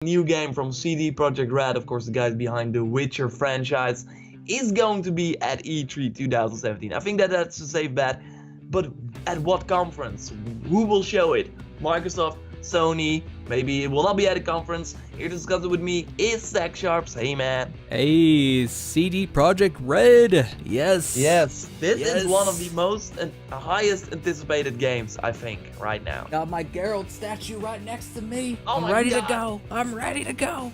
new game from CD Projekt Red, of course the guys behind the Witcher franchise, is going to be at E3 2017. I think that's a safe bet, but at what conference? Who will show it? Microsoft, Sony, maybe it will not be at a conference. Here to discuss it with me is Zach Sharps. Hey man. Hey, CD Projekt Red. Yes. Yes, this is one of the most and highest anticipated games, I think, right now. Got my Geralt statue right next to me. Oh I'm ready to go. I'm ready to go.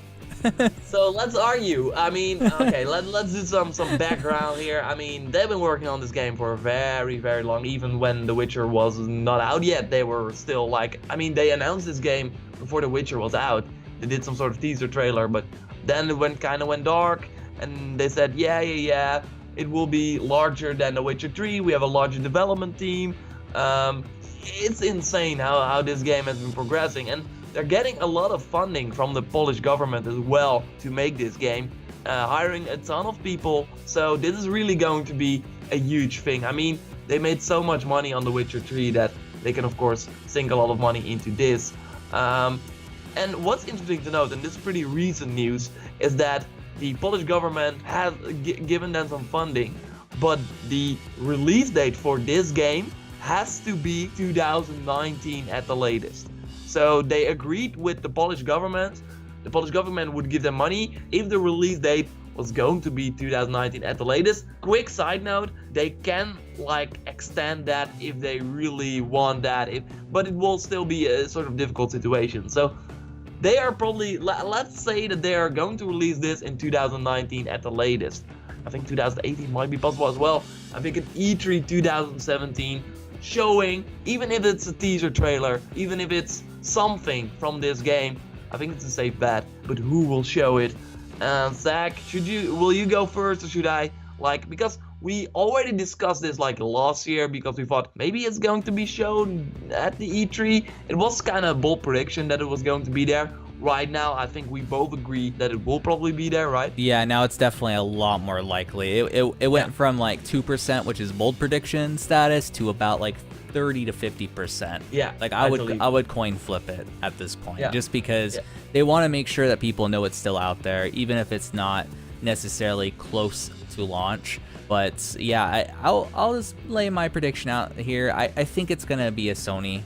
So let's argue. I mean, okay, let's do some background here. I mean, they've been working on this game for very, very long. Even when The Witcher was not out yet, they were still like, I mean, they announced this game before The Witcher was out. They did some sort of teaser trailer, but then it kind of went dark, and they said, yeah, it will be larger than The Witcher 3. We have a larger development team. It's insane how this game has been progressing, and they're getting a lot of funding from the Polish government as well to make this game, hiring a ton of people. So this is really going to be a huge thing. I mean, they made so much money on The Witcher 3 that they can of course sink a lot of money into this. And what's interesting to note, and this is pretty recent news, is that the Polish government has given them some funding, but the release date for this game has to be 2019 at the latest. So they agreed with the Polish government. The Polish government would give them money if the release date was going to be 2019 at the latest. Quick side note, they can like extend that if they really want that, but it will still be a sort of difficult situation. So they are probably, let's say that they are going to release this in 2019 at the latest. I think 2018 might be possible as well. I think an E3 2017 showing, even if it's a teaser trailer, even if it's something from this game, I think it's a safe bet. But who will show it? Zach, will you go first, or should I? Like, because we already discussed this like last year, because we thought maybe it's going to be shown at the E3. It was kind of a bold prediction that it was going to be there. Right now, I think we both agree that it will probably be there, right? Yeah, now it's definitely a lot more likely. It went from like 2%, which is bold prediction status, to about like 30 to 50%. Yeah. Like I would coin flip it at this point, just because they want to make sure that people know it's still out there, even if it's not necessarily close to launch. But yeah, I'll just lay my prediction out here. I think it's gonna be a Sony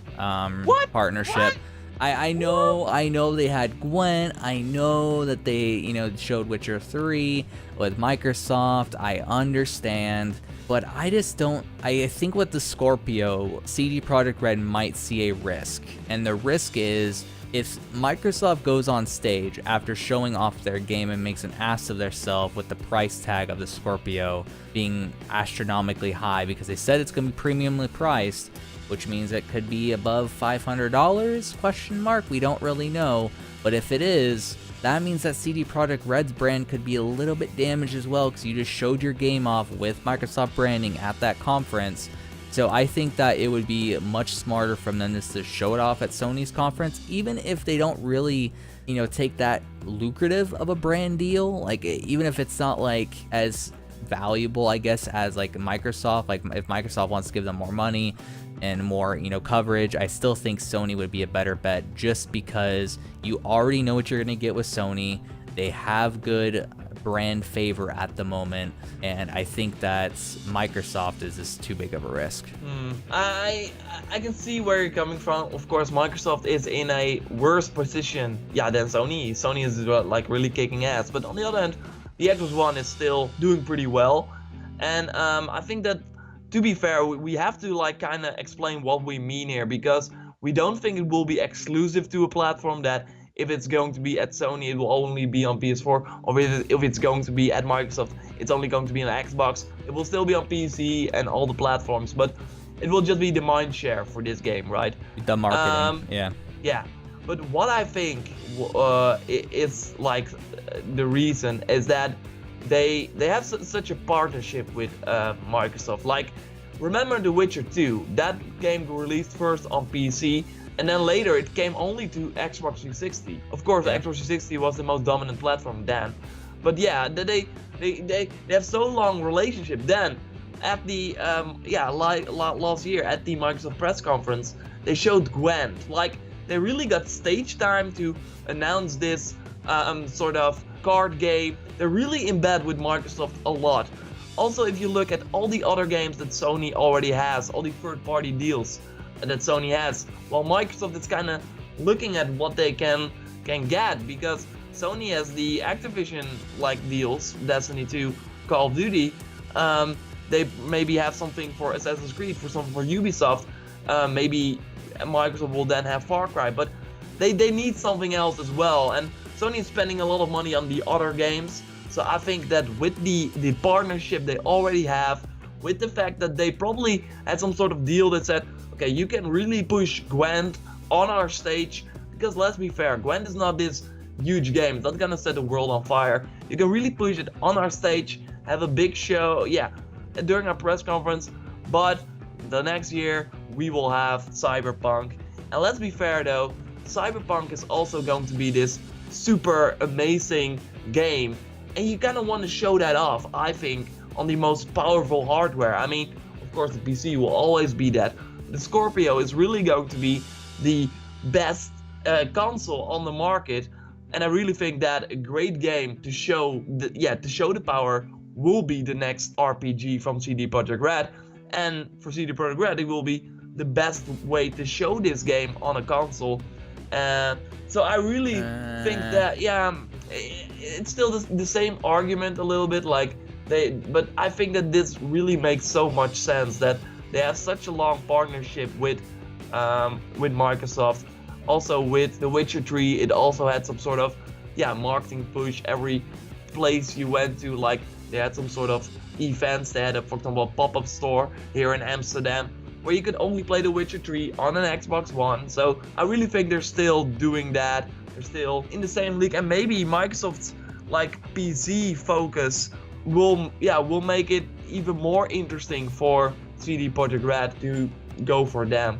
partnership. What? I know they had Gwent. I know that they, showed Witcher 3 with Microsoft. I understand, but I just don't. I think with the Scorpio, CD Projekt Red might see a risk, and the risk is if Microsoft goes on stage after showing off their game and makes an ass of themselves with the price tag of the Scorpio being astronomically high, because they said it's going to be premiumly priced, which means it could be above $500? We don't really know. But if it is, that means that CD Projekt Red's brand could be a little bit damaged as well, because you just showed your game off with Microsoft branding at that conference. So I think that it would be much smarter from them just to show it off at Sony's conference, even if they don't really, take that lucrative of a brand deal. Like, even if it's not like as valuable, I guess, as like Microsoft. Like, if Microsoft wants to give them more money and more, coverage, I still think Sony would be a better bet, just because you already know what you're going to get with Sony. They have good brand favor at the moment, and I think that Microsoft is just too big of a risk. I can see where you're coming from. Of course, Microsoft is in a worse position, than Sony. Sony is like really kicking ass, but on the other hand, the Xbox One is still doing pretty well, and I think that, to be fair, we have to like kind of explain what we mean here, because we don't think it will be exclusive to a platform, that if it's going to be at Sony, it will only be on PS4, or if it's going to be at Microsoft, it's only going to be on Xbox. It will still be on PC and all the platforms, but it will just be the mind share for this game, right? The marketing, Yeah, but what I think is like the reason is that they have such a partnership with Microsoft. Like, remember The Witcher 2? That game released first on PC, and then later it came only to Xbox 360. Of course, Xbox 360 was the most dominant platform then. But yeah, they have so long relationship. Then at the last year at the Microsoft press conference, they showed Gwent. Like, they really got stage time to announce this sort of card game. They're really in bed with Microsoft a lot. Also, if you look at all the other games that Sony already has, all the third-party deals that Sony has, well, Microsoft is kind of looking at what they can get, because Sony has the Activision like deals, Destiny 2, Call of Duty. They maybe have something for Assassin's Creed, for something for Ubisoft. Maybe Microsoft will then have Far Cry, but they need something else as well. And Sony is spending a lot of money on the other games. So I think that with the partnership they already have, with the fact that they probably had some sort of deal that said, okay, you can really push Gwent on our stage, because let's be fair, Gwent is not this huge game. It's not gonna set the world on fire. You can really push it on our stage, have a big show, yeah, during our press conference, but the next year we will have Cyberpunk. And let's be fair though, Cyberpunk is also going to be this super amazing game, and you kind of want to show that off, I think, on the most powerful hardware. I mean, of course the PC will always be that. The Scorpio is really going to be the best console on the market, and I really think that a great game to show the power will be the next RPG from CD Projekt Red. And for CD Projekt Red, it will be the best way to show this game on a console. So I really think that, it's still the same argument a little bit, but I think that this really makes so much sense that they have such a long partnership with Microsoft. Also with The Witcher 3, it also had some sort of marketing push. Every place you went to, like, they had some sort of events. They had, for example, a pop-up store here in Amsterdam where you could only play The Witcher 3 on an Xbox One. So I really think they're still doing that. They're still in the same league, and maybe Microsoft's PC focus will make it even more interesting for CD Projekt Red to go for them.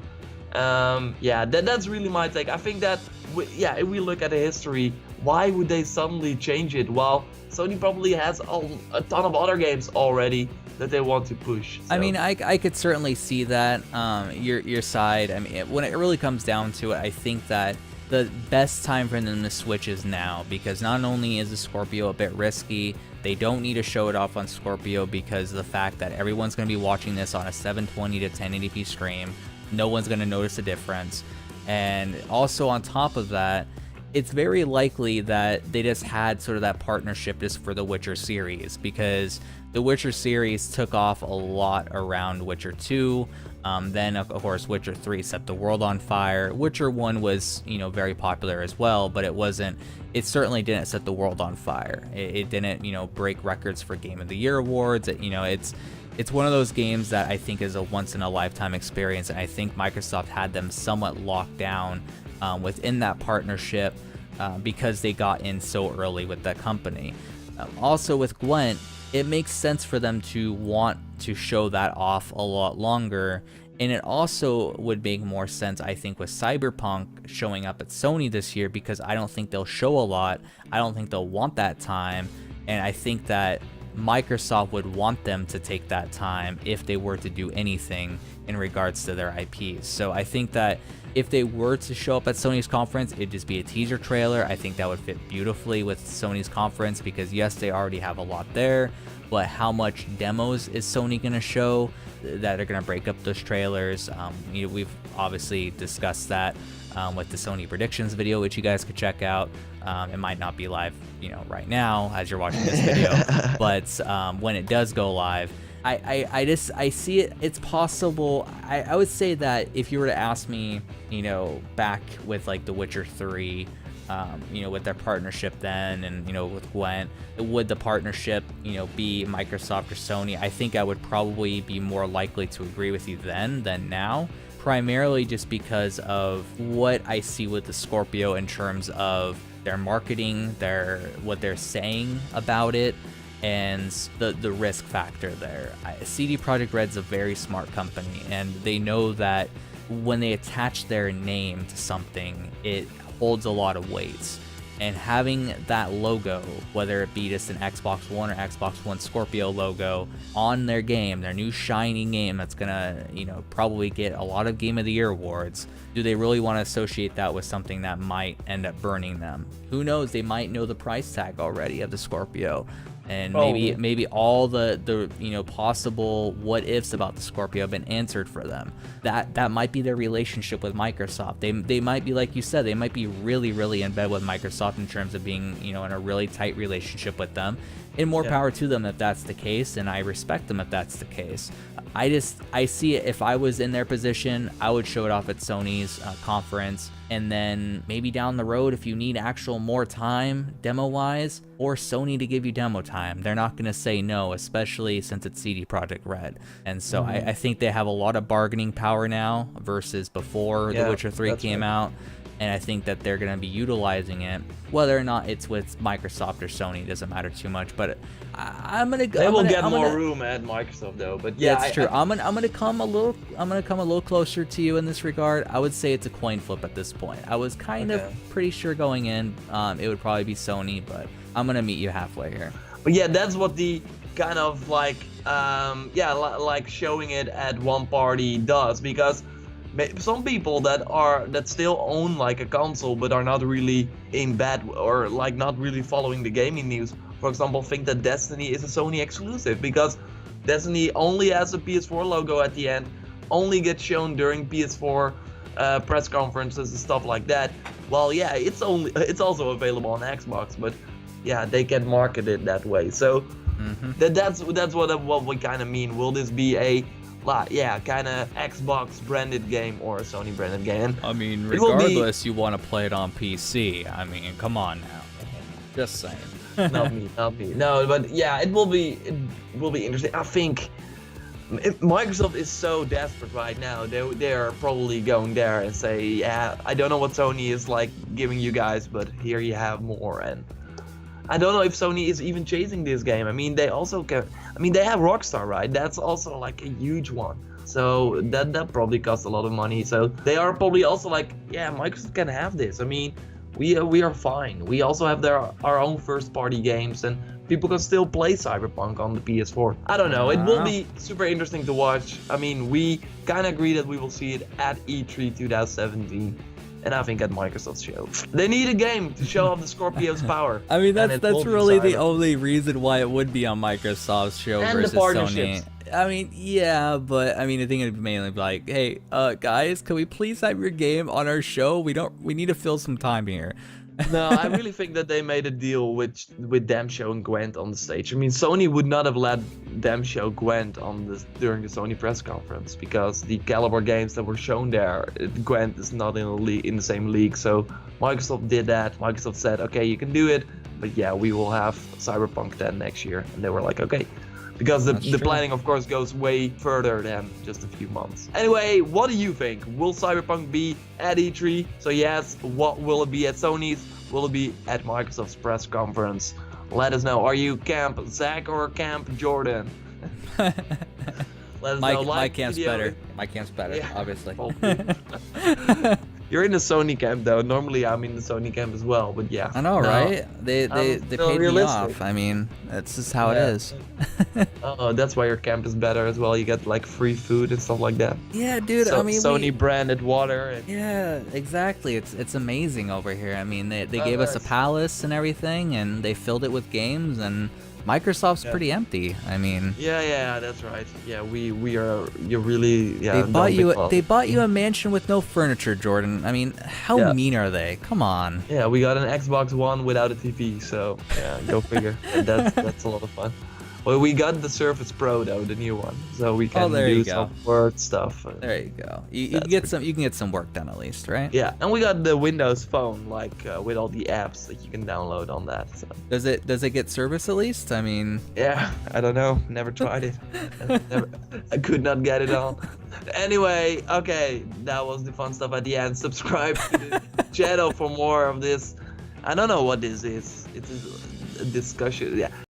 That's really my take. I think that if we look at the history, why would they suddenly change it? Well, Sony probably has a ton of other games already that they want to push. So. I mean, I could certainly see that, your side. I mean, when it really comes down to it, I think that the best time for them to switch is now, because not only is the Scorpio a bit risky, they don't need to show it off on Scorpio because of the fact that everyone's going to be watching this on a 720 to 1080p stream. No one's going to notice a difference. And also on top of that, it's very likely that they just had sort of that partnership just for the Witcher series, because the Witcher series took off a lot around Witcher 2. Then of course Witcher 3 set the world on fire. Witcher 1 was, very popular as well, but it certainly didn't set the world on fire. It didn't, break records for Game of the Year awards. It's one of those games that I think is a once in a lifetime experience, and I think Microsoft had them somewhat locked down within that partnership because they got in so early with that company. Also with Gwent, it makes sense for them to want to show that off a lot longer, and it also would make more sense, I think, with Cyberpunk showing up at Sony this year, because I don't think they'll show a lot. I don't think they'll want that time, and I think that Microsoft would want them to take that time if they were to do anything in regards to their IPs. So I think that if they were to show up at Sony's conference, it'd just be a teaser trailer. I think that would fit beautifully with Sony's conference, because yes, they already have a lot there, but how much demos is Sony going to show that are going to break up those trailers? We've obviously discussed that with the Sony predictions video, which you guys could check out. It might not be live, right now as you're watching this video, but when it does go live, I see it. It's possible. I would say that if you were to ask me, back with like The Witcher 3, with their partnership then, and with Gwent, would the partnership be Microsoft or Sony? I think I would probably be more likely to agree with you then than now, primarily just because of what I see with the Scorpio in terms of their marketing, what they're saying about it, and the risk factor there. CD Projekt Red's a very smart company, and they know that when they attach their name to something, it holds a lot of weight. And having that logo, whether it be just an Xbox One or Xbox One Scorpio logo on their game, their new shiny game that's gonna, probably get a lot of Game of the Year awards, do they really want to associate that with something that might end up burning them? Who knows? They might know the price tag already of the Scorpio. And maybe all the possible what ifs about the Scorpio have been answered for them. That might be their relationship with Microsoft. They might be, like you said, they might be really, really in bed with Microsoft in terms of being, in a really tight relationship with them. And more power to them if that's the case, and I respect them if that's the case. I see it, if I was in their position, I would show it off at Sony's conference, and then maybe down the road, if you need actual more time demo-wise, or Sony to give you demo time, they're not going to say no, especially since it's CD Projekt Red. And so I think they have a lot of bargaining power now versus before The Witcher 3 came out. And I think that they're going to be utilizing it. Whether or not it's with Microsoft or Sony, doesn't matter too much. But I'm gonna go. They will get more room at Microsoft though. But yeah, it's true. I'm gonna come a little closer to you in this regard. I would say it's a coin flip at this point. I was kind of pretty sure going in, it would probably be Sony, but I'm gonna meet you halfway here. But yeah, that's what the kind of like showing it at one party does, because some people that still own like a console but are not really in bed or like not really following the gaming news, for example, think that Destiny is a Sony exclusive because Destiny only has a PS4 logo at the end, only gets shown during PS4 press conferences and stuff like that. Well, yeah, it's also available on Xbox, but yeah, they can market it that way. So that's what we kind of mean. Will this be a kind of Xbox branded game or a Sony branded game? I mean, regardless, you want to play it on PC. I mean, come on now. Just saying. not me. No, but yeah, it will be interesting. I think Microsoft is so desperate right now. They're probably going there and say, yeah, I don't know what Sony is like giving you guys, but here you have more. And I don't know if Sony is even chasing this game. I mean, they have Rockstar, right? That's also like a huge one. So that probably costs a lot of money. So they are probably also like, yeah, Microsoft can have this. I mean, we are fine. We also have our own first party games, and people can still play Cyberpunk on the PS4. I don't know. It will be super interesting to watch. I mean, we kind of agree that we will see it at E3 2017. And I think at Microsoft's show. They need a game to show off the Scorpio's power. I mean, that's really the only reason why it would be on Microsoft's show and versus the partnerships. Sony. I mean, yeah, but I mean, I think it'd mainly be like, hey, guys, can we please have your game on our show? We need to fill some time here. No, I really think that they made a deal with them showing Gwent on the stage. I mean, Sony would not have let them show Gwent during the Sony press conference, because the caliber games that were shown there, Gwent is not in the same league. So Microsoft did that. Microsoft said, okay, you can do it, but yeah, we will have Cyberpunk 10 next year. And they were like, okay. Because the planning, of course, goes way further than just a few months. Anyway, what do you think? Will Cyberpunk be at E3? So yes, what will it be at Sony's? Will it be at Microsoft's press conference? Let us know. Are you Camp Zach or Camp Jordan? Let us know. My camp's better. My camp's better, obviously. You're in the Sony camp though. Normally I'm in the Sony camp as well, but yeah. I know, right? They paid me off. I mean, that's just how it is. Oh, that's why your camp is better as well. You get like free food and stuff like that. Yeah, dude. So, I mean, Sony branded water. And... Yeah, exactly. It's amazing over here. I mean, they gave us a palace and everything, and they filled it with games, and Microsoft's pretty empty. I mean. Yeah, that's right. Yeah, you're really. Yeah. They bought you a mansion with no furniture, Jordan. I mean, how mean are they? Come on. Yeah, we got an Xbox One without a TV, so yeah, go figure. That's a lot of fun. Well, we got the Surface Pro though, the new one, so we can do some Word stuff. There you go. You can get some work done at least, right? Yeah, and we got the Windows Phone, like with all the apps that you can download on that. So. Does it get service at least? I mean. Yeah, I don't know. Never tried it. I could not get it on. Anyway, okay, that was the fun stuff at the end. Subscribe to the channel for more of this. I don't know what this is. It's a discussion. Yeah.